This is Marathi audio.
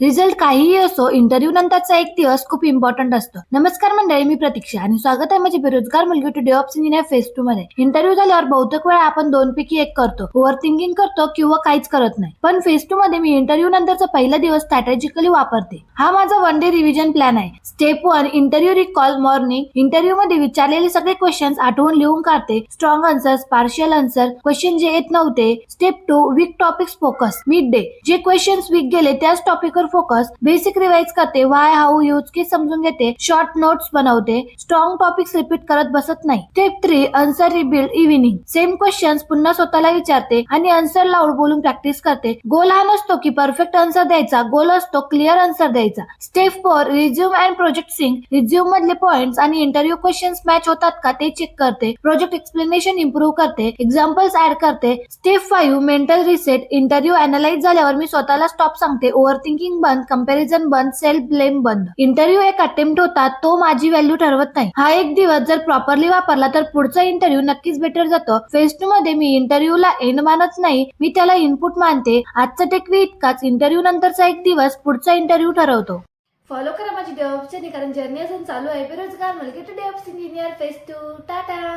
रिझल्ट काहीही असो, इंटरव्ह्यू नंतरचा एक दिवस खूप इम्पॉर्टंट असतो. नमस्कार मंडळी, मी प्रतीक्षा आणि स्वागत आहे माझी बेरोजगार मुलगी टू डेव्हलप्स इंजिनियर फेज 2 मध्ये. इंटरव्ह्यू झाल्यावर बहुतेक वेळा आपण दोन पैकी एक करतो, ओव्हर थिंकिंग करतो किंवा काहीच करत नाही. पण फेज 2 मध्ये मी इंटरव्ह्यू नंतरचा पहिला दिवस स्ट्रॅटेजिकली वापरते. हा माझा वन डे रिव्हिजन प्लॅन आहे. Step 1, interview recall morning. Interview मध्ये विचारलेले सगळे क्वेश्चन्स आठवून लिहून काढते. Strong answers, partial answer, question जे येत नव्हते. Step 2, weak topics focus. Mid day, जे क्वेश्चन्स वीक गेले त्याच टॉपिकवर फोकस. बेसिक रिवाइज करते, व्हाय, हाऊ, यूज के समजून घेते. शॉर्ट नोट्स बनवते. स्ट्रॉंग टॉपिक्स रिपीट करत बसत नाही. Step 3, answer rebuild evening. Same questions पुन्हा स्वतःला विचारते आणि आन्सर लाऊड बोलून प्रॅक्टिस करते. गोल हा नसतो की परफेक्ट आन्सर द्यायचा, गोल असतो क्लिअर आन्सर द्यायचा. Step 4, resume and project sync. Resume मधले पॉइंट्स आणि इंटरव्ह्यू क्वेश्चन्स मॅच होतात का ते चेक करते. प्रोजेक्ट एक्सप्लेनेशन इम्प्रूव्ह करते. एक्झाम्पल्स ऍड करते. Step 5, mental reset. Interview analyse झाल्यावर मी स्वतःला स्टॉप सांगते. ओव्हर थिंकिंग बंद, कंपॅरिझन बंद, सेल्फ ब्लेम बंद. इंटरव्ह्यू एक अटेम्प्ट होता, तो माझी व्हॅल्यू ठरवत नाही. हा एक दिवस जर प्रॉपरली वापरला तर पुढचा इंटरव्ह्यू नक्कीच बेटर जातो. फेज 2 मध्ये मी इंटरव्ह्यूला एंड मानत नाही, मी त्याला इनपुट मानते. आजचा टेकवी इतकाच, इंटरव्ह्यू नंतरचा एक दिवस पुढचा इंटरव्ह्यू ठरवतो. फॉलो करा माझी डेव्हलप्स जर्नी, कारण जर्नी अजून चालू आहे. बेरोजगार मुलगी to develops engineer phase 2. Tata.